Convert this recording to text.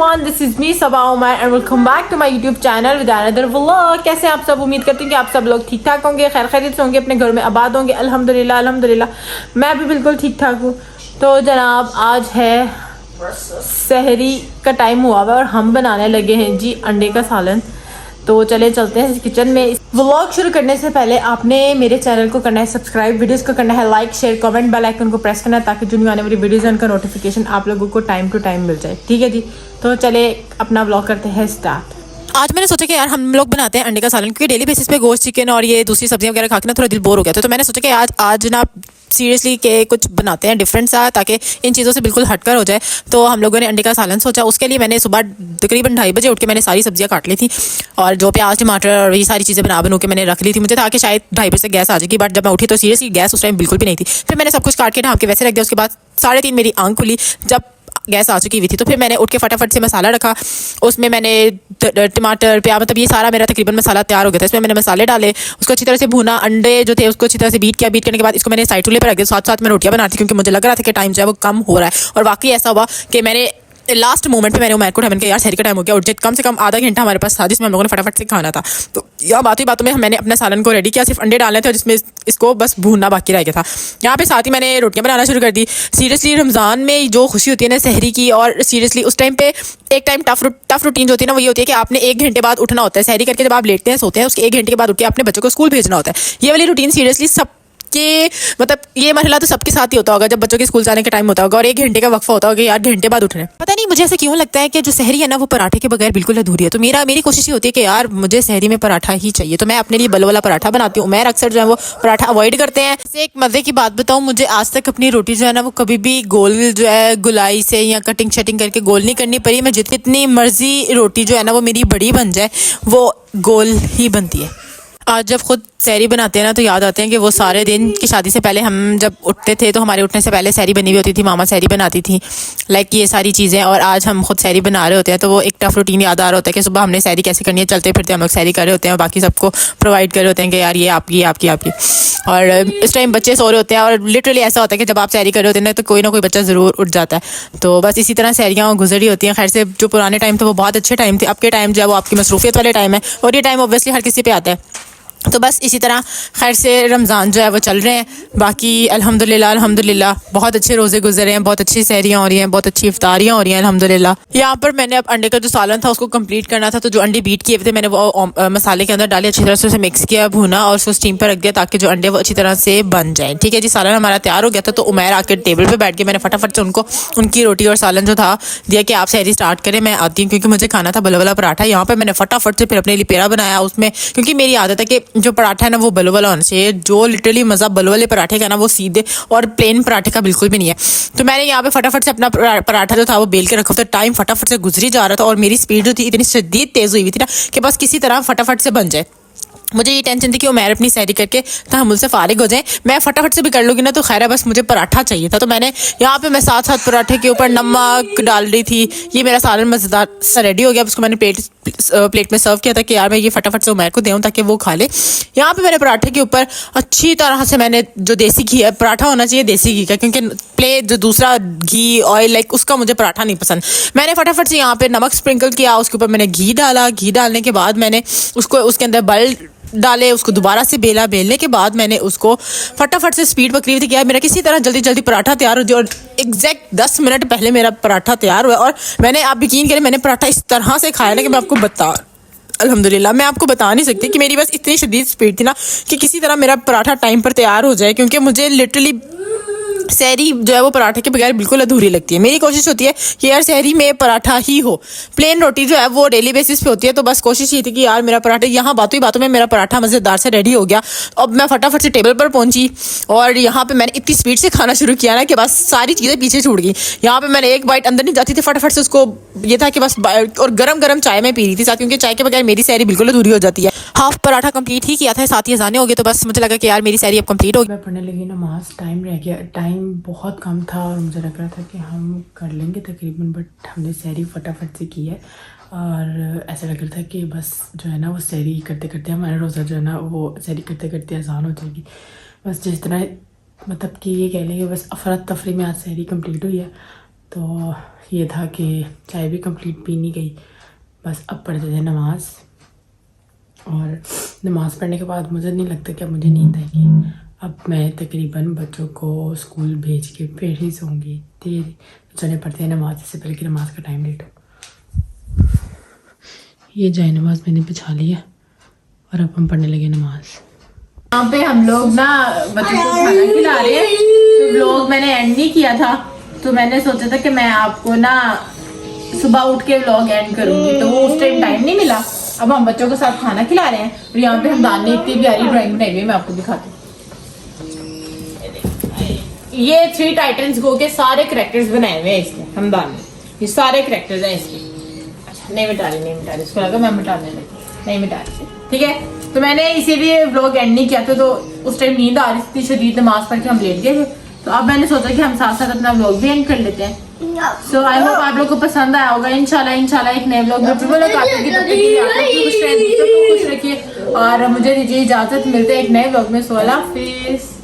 everyone, this is me Sabah Umar and welcome back to my YouTube channel with another vlog। कैसे आप सब? उम्मीद करती हूँ कि आप सब लोग ठीक ठाक होंगे, खैर खैरियत से होंगे, अपने घर में आबाद होंगे। अल्हम्दुलिल्लाह अल्हम्दुलिल्लाह मैं भी बिल्कुल ठीक ठाक हूँ। तो जनाब आज है सहरी का टाइम हुआ हुआ और हम बनाने लगे हैं जी अंडे का सालन। तो चले चलते हैं किचन में। व्लॉग शुरू करने से पहले आपने मेरे चैनल को करना है सब्सक्राइब, वीडियोस को करना है like share comment, bell icon को प्रेस करना है ताकि जो आने वाली वीडियोस उनका नोटिफिकेशन आप लोगों को टाइम टू टाइम मिल जाए। ठीक है जी, तो चले अपना व्लॉग करते हैं स्टार्ट। आज मैंने सोचा कि यार हम लोग बनाते हैं अंडे का सालन, क्योंकि डेली बेसिस पे गोश्त चिकन और ये दूसरी सब्जियां वगैरह खा के ना थोड़ा दिल बोर हो गया था। तो मैंने सोचा कि आज ना सीरियसली के कुछ बनाते हैं डिफरेंट सा, ताकि इन चीज़ों से बिल्कुल हटकर हो जाए। तो हम लोगों ने अंडे का सालन सोचा। उसके लिए मैंने सुबह तकरीबन 2:30 बजे उठ के मैंने सारी सब्जियां काट ली थी और जो प्याज टमाटर और ये सारी चीज़ें बना के मैंने रख ली थी। मुझे था कि शायद 2:30 बजे से गैस आ जाएगी, बट जब मैं उठी तो सीरियसली गैस उस टाइम बिल्कुल भी नहीं थी। फिर मैंने सब कुछ काट के ढाँप के वैसे रख दिया। उसके बाद 3:30 मेरी आंख खुली जब गैस आ चुकी हुई थी। तो फिर मैंने उठ के फटाफट से मसाला रखा। उसमें मैंने टमाटर प्याज मतलब ये सारा मेरा तकरीबन मसाला तैयार हो गया था। इसमें मैंने मसाले डाले, उसको अच्छी तरह से भूना। अंडे जो थे उसको अच्छी तरह से बीट किया। बीट करने के बाद इसको मैंने साइड चूल्हे पर रख दिया। साथ साथ मैं रोटियां बनाती, क्योंकि मुझे लग रहा था कि टाइम जो है वो कम हो रहा है। और वाकई ऐसा हुआ कि मैंने लास्ट मोमेंट पे मैंने उमर को यार सहरी का टाइम हो गया और कम से कम आधा घंटा हमारे पास था जिसमें हम लोगों ने फटाफट से खाना था। तो यह बातों में मैंने अपना सालन को रेडी किया। सिर्फ अंडे डालने थे और जिसमें इसको बस भूनना बाकी रह गया था। यहाँ पे साथ ही मैंने रोटियां बनाना शुरू कर दी। सीरियसली रमज़ान में जो खुशी होती है ना सहरी की, और सीरियसली उस टाइम पे एक टाइम टफ रूटीन जो होती है ना वो ये होती है कि आपने 1 घंटे बाद उठना होता है। सहरी करके जब आप लेटते हैं सोते हैं उसके 1 घंटे के बाद उठ के अपने बच्चों को स्कूल भेजना होता है। ये वाली रूटीन सीरियसली सब कि मतलब ये मरहला तो सबके साथ ही होता होगा जब बच्चों के स्कूल जाने का टाइम होता होगा और 1 घंटे का वक्फा होता होगा यार घंटे बाद उठने। पता नहीं मुझे ऐसा क्यों लगता है कि जो सहरी है ना वो पराठे के बगैर बिल्कुल अधूरी है। तो मेरी कोशिश ये होती है कि यार मुझे सहरी में पराठा ही चाहिए। तो मैं अपने लिए बल वाला पराठा बनाती हूँ। मैं अक्सर जो है वो पराठा अवॉइड करते हैं। एक मजे की बात बताऊँ, मुझे आज तक अपनी रोटी जो है ना वो कभी भी गोल जो है गुलाई से या कटिंग शटिंग करके गोल नहीं करनी पड़ी। मैं जितनी मर्जी रोटी जो है ना वो मेरी बड़ी बन जाए वो गोल ही बनती है। आज जब खुद सहरी बनाते हैं ना तो याद आते हैं कि वो सारे दिन की शादी से पहले हम जब उठते थे तो हमारे उठने से पहले सहरी बनी हुई होती थी। मामा सहरी बनाती थी, लाइक ये सारी चीज़ें। और आज हम खुद सहरी बना रहे होते हैं तो वो एक टफ रूटीन याद आ रहा होता है कि सुबह हमने सहरी कैसे करनी है। चलते फिरते हम लोग सहरी कर रहे होते हैं और बाकी सबको प्रोवाइड कर रहे होते हैं कि यार ये आपकी आपकी आपकी। और इस टाइम बच्चे सो रहे होते हैं और लिटरली ऐसा होता है कि जब आप सहरी कर रहे होते हैं ना तो कोई ना कोई बच्चा ज़रूर उठ जाता है। तो बस इसी तरह सहरियाँ गुजरी होती हैं। खैर से जो पुराने टाइम थे वो बहुत अच्छे टाइम थे। अब के टाइम जो है वो आपकी मसरूफियत वाले टाइम है और ये टाइम ऑब्वियसली हर किसी पे आता है। तो बस इसी तरह खैर से रमज़ान जो है वो चल रहे हैं। बाकी अल्हम्दुलिल्लाह बहुत अच्छे रोज़े गुजर रहे हैं, बहुत अच्छी सहरियाँ हो रही हैं, बहुत अच्छी इफ्तारियाँ हो रही हैं अल्हम्दुलिल्लाह। यहाँ पर मैंने अब अंडे का जो सालन था उसको कंप्लीट करना था। तो जो अंडे बीट किए थे मैंने वो मसाले के अंदर डाले, अच्छी तरह से उसे मिक्स किया, भूना और उसको स्टीम पर रख दिया ताकि जो अंडे वो अच्छी तरह से बन जाए। ठीक है जी, सालन हमारा तैयार हो गया था। तो उमैर आकर टेबल पर बैठ के मैंने फटाफट से उनको उनकी रोटी और सालन जो था दिया कि आप सहरी स्टार्ट करें, मैं आती हूँ, क्योंकि मुझे खाना था बल वाला पराठा। यहाँ पर मैंने फटाफट से फिर अपने लिए पेड़ा बनाया उसमें, क्योंकि मेरी आदत है कि जो पराठा है ना वो बलू वाला होना चाहिए। जो लिटरली मज़ा बलू वाले पराठे का ना वो सीधे और प्लेन पराठे का बिल्कुल भी नहीं है। तो मैंने यहाँ पे फटाफट से अपना पराठा जो था वो बेल के रखा था। टाइम फटाफट से गुजरी जा रहा था और मेरी स्पीड जो थी इतनी शदीद तेज़ हुई थी ना कि बस किसी तरह फटाफट से बन जाए। मुझे ये टेंशन थी कि उमैर अपनी सहरी करके तहम्मुल से फारिग हो जाए, मैं फटाफट से भी कर लूँगी ना तो खैर है, बस मुझे पराठा चाहिए था। तो मैंने यहाँ पे मैं साथ साथ पराठे के ऊपर नमक डाल रही थी। ये मेरा सालन मज़ेदार सा रेडी हो गया। उसको मैंने प्लेट में सर्व किया था कि यार मैं ये फटाफट से उमैर को दूँ ताकि वो खा ले। यहाँ पे मैंने पराठे के ऊपर अच्छी तरह से मैंने जो देसी घी है, पराठा होना चाहिए देसी घी का, क्योंकि प्लेट जो दूसरा घी ऑयल लाइक उसका मुझे पराठा नहीं पसंद। मैंने फटाफट से यहाँ पे नमक स्प्रिंकल किया, उसके ऊपर मैंने घी डाला। घी डालने के बाद मैंने उसको उसके अंदर बल डाले, उसको दोबारा से बेला। बेलने के बाद मैंने उसको फटाफट से स्पीड पकड़ी थी कि यार मेरा किसी तरह जल्दी जल्दी पराठा तैयार हो जाए। और एग्जैक्ट 10 मिनट पहले मेरा पराठा तैयार हुआ और मैंने, आप यकीन करें, मैंने पराठा इस तरह से खाया ना कि मैं आपको अल्हम्दुलिल्लाह मैं आपको बता नहीं सकती कि मेरी बस इतनी शदीद स्पीड थी ना कि किसी तरह मेरा पराठा टाइम पर तैयार हो जाए, क्योंकि मुझे लिटरली सहरी जो है वो पराठे के बगैर बिल्कुल अधूरी लगती है। मेरी कोशिश होती है कि यार सहरी में पराठा ही हो। प्लेन रोटी जो है वो डेली बेसिस पे होती है। तो बस कोशिश ये थी कि यार मेरा पराठा, यहाँ बातों ही बातों में मेरा पराठा मज़ेदार से रेडी हो गया। अब मैं फटाफट से टेबल पर पहुंची और यहाँ पे मैंने इतनी स्पीड से खाना शुरू किया ना कि बस सारी चीज़ें पीछे छूट गई। यहाँ पे मैंने एक बाइट अंदर नहीं जाती थी, फटाफट से उसको ये था कि बस, और गरम चाय में पी रही थी साथ, क्योंकि चाय के बगैर मेरी सहरी बिल्कुल अधूरी हो जाती है। हाफ पराठा कंप्लीट ही किया था, साथ ही अज़ानें हो गई। तो बस मुझे लगा कि यार मेरी सहरी अब कंप्लीट हो गई। मैं पढ़ने लगी नमाज, टाइम रह गया, टाइम बहुत कम था और मुझे लग रहा था कि हम कर लेंगे तकरीबन, बट हमने सहरी फटाफट से की है। और ऐसा लग रहा था कि बस जो है ना वो सहरी करते करते हमारा रोज़ा जो है ना वो सहरी करते करते अजान हो जाएगी। बस जिस तरह मतलब कि ये कह लेंगे बस अफरा तफरी में आज सहरी कंप्लीट हुई है। तो ये था कि चाय भी कंप्लीट पी नहीं गई, बस अब पढ़ते थे नमाज। और नमाज़ पढ़ने के बाद मुझे नहीं लगता कि अब मुझे नींद आएगी। अब मैं तकरीबन बच्चों को स्कूल भेज के फिर ही सोऊंगी। धीरे तो चले पढ़ते हैं नमाज, इससे पहले कि नमाज का टाइम लेट हो। ये जाए नमाज मैंने बिछा ली है और अब हम पढ़ने लगे नमाज। यहाँ पे हम लोग ना बच्चों को खाना खिला रहे हैं, तो व्लॉग मैंने एंड नहीं किया था, तो मैंने सोचा था कि मैं आपको ना सुबह उठ के व्लॉग एंड करूंगी, तो वो उस टाइम टाइम नहीं मिला। अब हम बच्चों के साथ खाना खिला रहे हैं और यहाँ पे हमदान ने इतनी प्यारी ड्राइंग बनाई हुई है, मैं आपको दिखाती हूँ। ये 3 टाइटन्स गो के सारे कैरेक्टर्स बनाए हुए हैं इसने, हमदान ने। ये सारे कैरेक्टर्स हैं इसके। अच्छा नहीं मिटा रही, इसको लगा मैं मिटाने लगी, नहीं मिटा रही, ठीक है। तो मैंने इसीलिए व्लॉग एंड नहीं किया था, तो उस टाइम नींद आ रही थी शदीद, नमाज पढ़ के हम लेट गए थे। तो अब मैंने सोचा कि हम साथ साथ अपना व्लॉग भी एंड कर लेते हैं। सो आई होप आप लोग को पसंद आया होगा। इंशाल्लाह एक नए व्लॉग में फिर मुलाकात होगी। तब तक के लिए आप लोग खुश रहिए, दूसरों को खुश रखिए और मुझे दीजिए इजाजत। मिलते हैं एक नए व्लॉग में। सो अल्लाह हाफिज़।